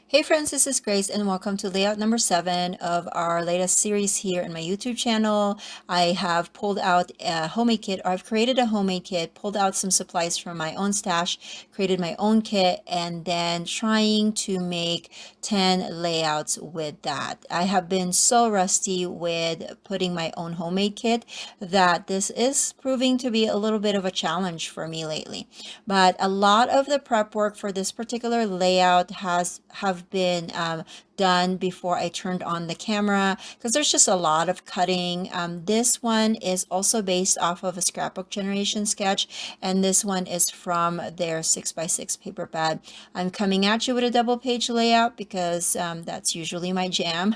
Hey friends, this is Grace and welcome to layout number 7 of our latest series here in my YouTube channel. I have pulled out a homemade kit, or I've created a homemade kit, pulled out some supplies from my own stash, created my own kit, and then trying to make 10 layouts with that. I have been so rusty with putting my own homemade kit that this is proving to be a little bit of a challenge for me lately. But a lot of the prep work for this particular layout have been done before I turned on the camera because there's just a lot of cutting. This one is also based off of a scrapbook generation sketch, and this one is from their 6x6 paper pad. I'm coming at you with a double page layout because that's usually my jam.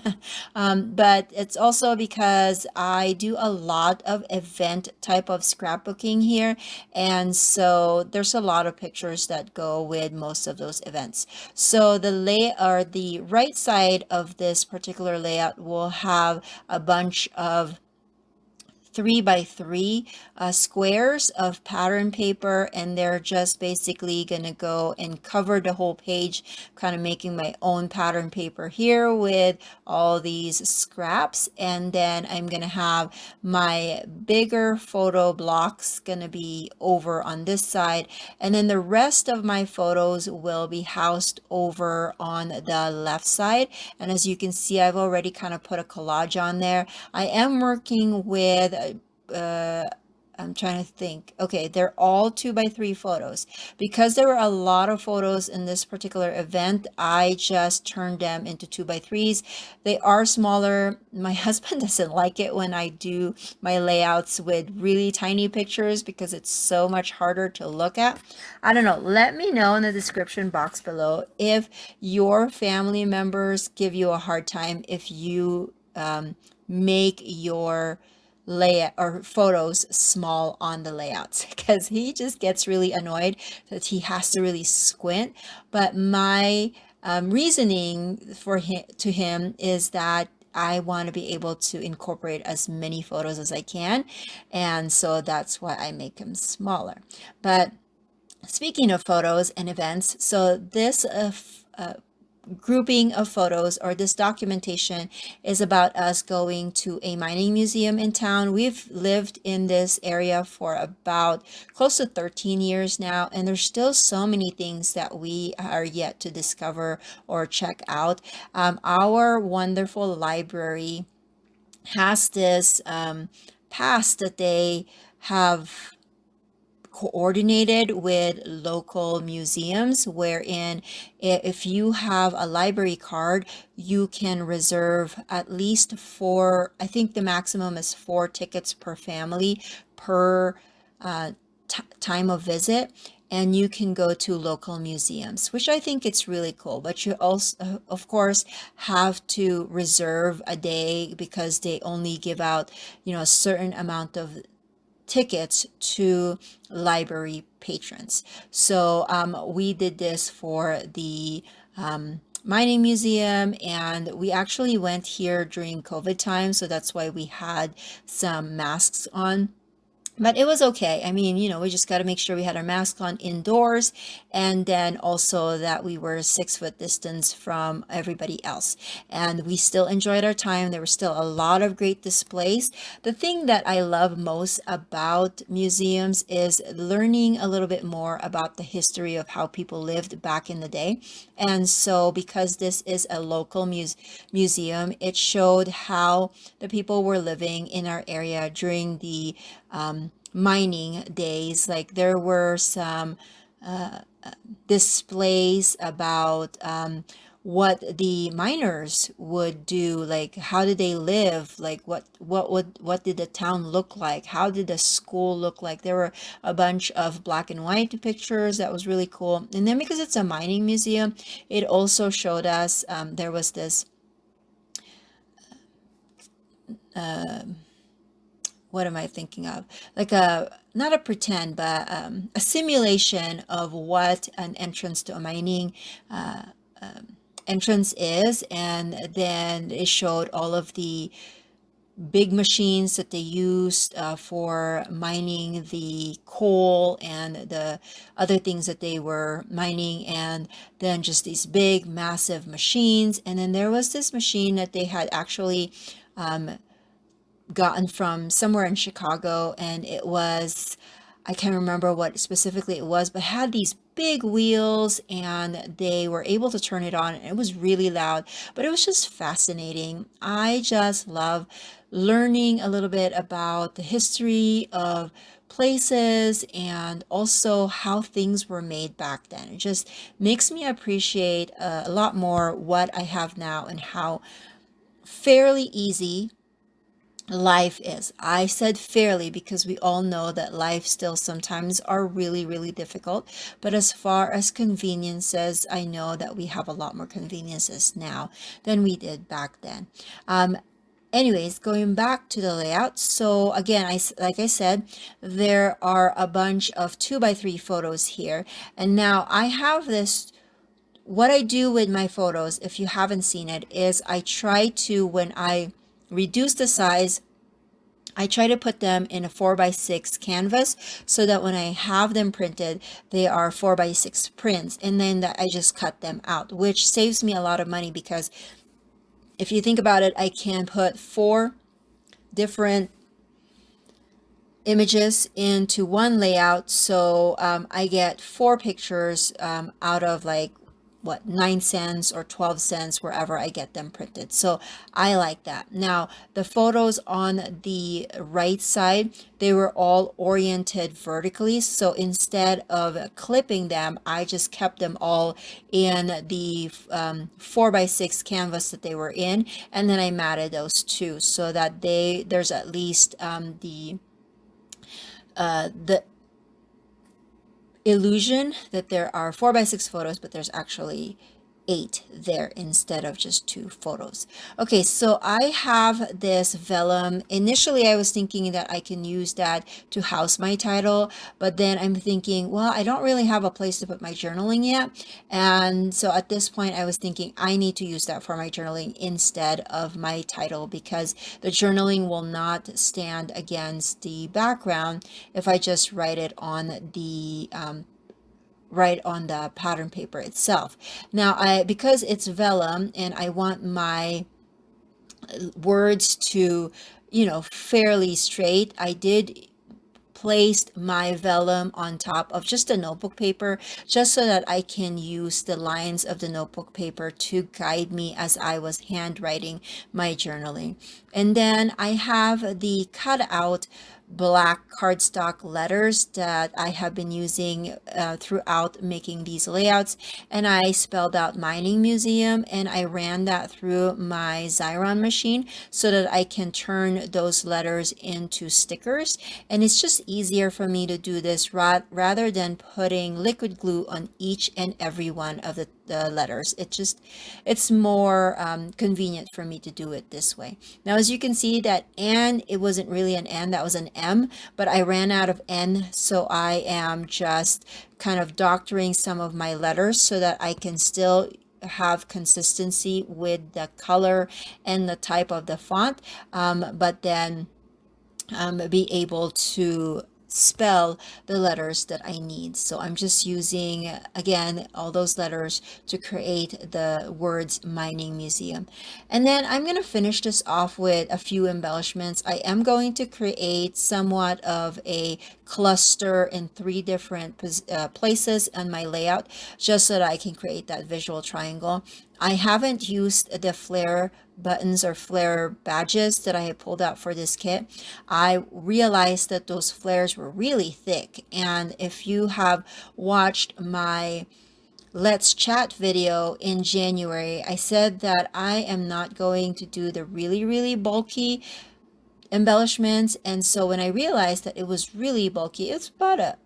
But it's also because I do a lot of event type of scrapbooking here, and so there's a lot of pictures that go with most of those events. So the right side of this particular layout will have a bunch of 3x3 squares of pattern paper, and they're just basically gonna go and cover the whole page, kind of making my own pattern paper here with all these scraps. And then I'm gonna have my bigger photo blocks gonna be over on this side, and then the rest of my photos will be housed over on the left side. And as you can see, I've already kind of put a collage on there. I am working with uh, I'm trying to think. Okay, they're all 2x3 photos. Because there were a lot of photos in this particular event, I just turned them into 2x3s. They are smaller. My husband doesn't like it when I do my layouts with really tiny pictures because it's so much harder to look at. I don't know. Let me know in the description box below if your family members give you a hard time if you make your layout or photos small on the layouts, because he just gets really annoyed that he has to really squint. But my reasoning for him is that I want to be able to incorporate as many photos as I can, and so that's why I make them smaller. But speaking of photos and events, so this grouping of photos, or this documentation, is about us going to a mining museum in town. We've lived in this area for about close to 13 years now, and there's still so many things that we are yet to discover or check out. Our wonderful library has this past that they have coordinated with local museums, wherein if you have a library card, you can reserve at least four. I think the maximum is 4 tickets per family per time of visit, and you can go to local museums, which I think it's really cool. But you also, of course, have to reserve a day because they only give out, a certain amount of tickets to library patrons. So we did this for the mining museum, and we actually went here during COVID time, so that's why we had some masks on. But it was okay. I mean, we just got to make sure we had our mask on indoors, and then also that we were 6 foot distance from everybody else. And we still enjoyed our time. There were still a lot of great displays. The thing that I love most about museums is learning a little bit more about the history of how people lived back in the day. And so, because this is a local museum, it showed how the people were living in our area during the mining days. Like, there were some displays about what the miners would do, like how did they live, like what did the town look like, how did the school look like. There were a bunch of black and white pictures that was really cool. And then because it's a mining museum, it also showed us there was this what am I thinking of? Like a, not a pretend, but a simulation of what an entrance to a mining entrance is. And then it showed all of the big machines that they used for mining the coal and the other things that they were mining, and then just these big massive machines. And then there was this machine that they had actually gotten from somewhere in Chicago, and it was, I can't remember what specifically it was, but had these big wheels, and they were able to turn it on, and it was really loud, but it was just fascinating. I just love learning a little bit about the history of places and also how things were made back then. It just makes me appreciate a lot more what I have now and how fairly easy life is. I said fairly because we all know that life still sometimes are really, really difficult. But as far as conveniences, I know that we have a lot more conveniences now than we did back then. Anyways, going back to the layout. So again, like I said, there are a bunch of 2x3 photos here. And now I have this. What I do with my photos, if you haven't seen it, is I try to, when I reduce the size, I try to put them in a 4x6 canvas so that when I have them printed, they are 4x6 prints, and then that I just cut them out, which saves me a lot of money because if you think about it, I can put 4 different images into one layout. So I get 4 pictures out of like what, 9 cents or 12 cents wherever I get them printed. So I like that. Now the photos on the right side, they were all oriented vertically. So instead of clipping them, I just kept them all in the 4x6 canvas that they were in, and then I matted those two so that there's at least the illusion that there are 4x6 photos, but there's actually 8 there instead of just 2 photos. Okay, so I have this vellum. Initially, I was thinking that I can use that to house my title, but then I'm thinking, well, I don't really have a place to put my journaling yet. And so at this point, I was thinking I need to use that for my journaling instead of my title, because the journaling will not stand against the background if I just write it on the pattern paper itself. Now, because it's vellum and I want my words to, fairly straight, I did placed my vellum on top of just a notebook paper, just so that I can use the lines of the notebook paper to guide me as I was handwriting my journaling. And then I have the cutout black cardstock letters that I have been using throughout making these layouts, and I spelled out mining museum, and I ran that through my Xyron machine so that I can turn those letters into stickers. And it's just easier for me to do this rather than putting liquid glue on each and every one of the letters. It's more convenient for me to do it this way. Now, as you can see, that N, it wasn't really an N, that was an M, but I ran out of N, so I am just kind of doctoring some of my letters so that I can still have consistency with the color and the type of the font, but then be able to spell the letters that I need. So I'm just using, again, all those letters to create the words mining museum. And then I'm going to finish this off with a few embellishments. I am going to create somewhat of a cluster in 3 different places on my layout, just so that I can create that visual triangle. I haven't used the flare buttons or flare badges that I had pulled out for this kit. I realized that those flares were really thick, and if you have watched my Let's Chat video in January, I said that I am not going to do the really, really bulky embellishments. And so when I realized that it was really bulky, it's about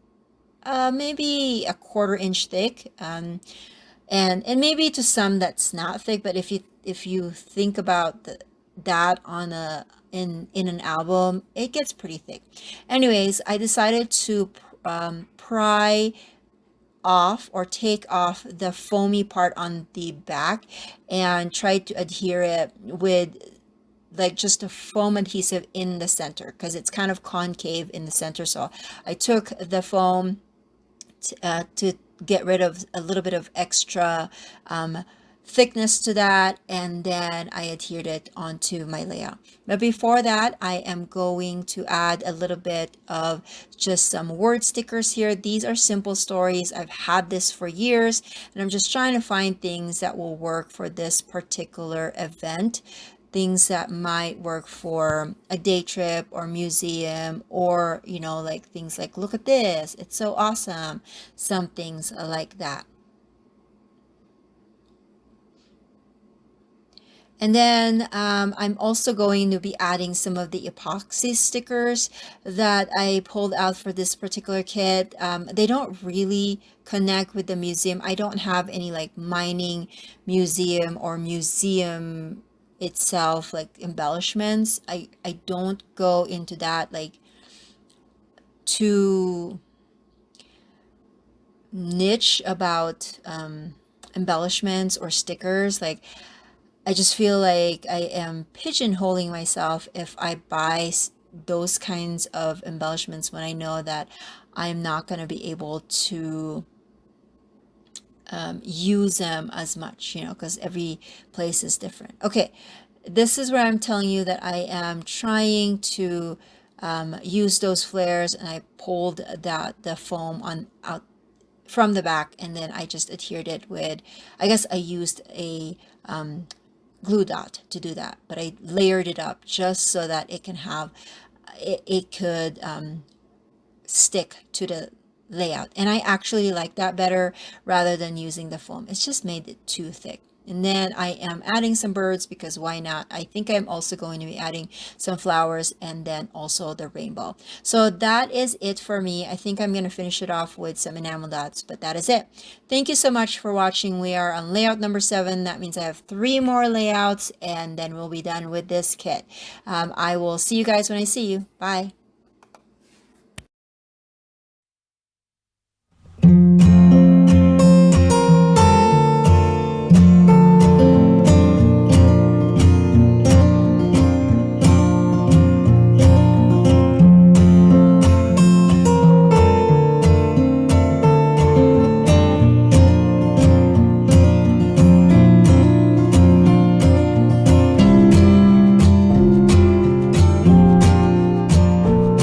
maybe a 1/4 inch thick, and maybe to some that's not thick, but if you think about that on in an album, it gets pretty thick. Anyways, I decided to pry off or take off the foamy part on the back and try to adhere it with like just a foam adhesive in the center because it's kind of concave in the center. So I took the foam to get rid of a little bit of extra thickness to that, and then I adhered it onto my layout. But before that, I am going to add a little bit of just some word stickers here. These are simple stories. I've had this for years, and I'm just trying to find things that will work for this particular event, things that might work for a day trip or museum, or like things like, look at this, it's so awesome, some things like that. And then I'm also going to be adding some of the epoxy stickers that I pulled out for this particular kit. They don't really connect with the museum. I don't have any like mining museum or museum itself like embellishments. I don't go into that like too niche about embellishments or stickers. Like, I just feel like I am pigeonholing myself if I buy those kinds of embellishments when I know that I'm not going to be able to use them as much, because every place is different. Okay, this is where I'm telling you that I am trying to use those flares, and I pulled the foam on out from the back, and then I just adhered it with, I guess I used a glue dot to do that, but I layered it up just so that it can have it could stick to the layout. And I actually like that better rather than using the foam. It's just made it too thick. And then I am adding some birds because why not? I think I'm also going to be adding some flowers and then also the rainbow. So that is it for me. I think I'm going to finish it off with some enamel dots, but that is it. Thank you so much for watching. We are on layout number 7. That means I have 3 more layouts and then we'll be done with this kit. I will see you guys when I see you. Bye.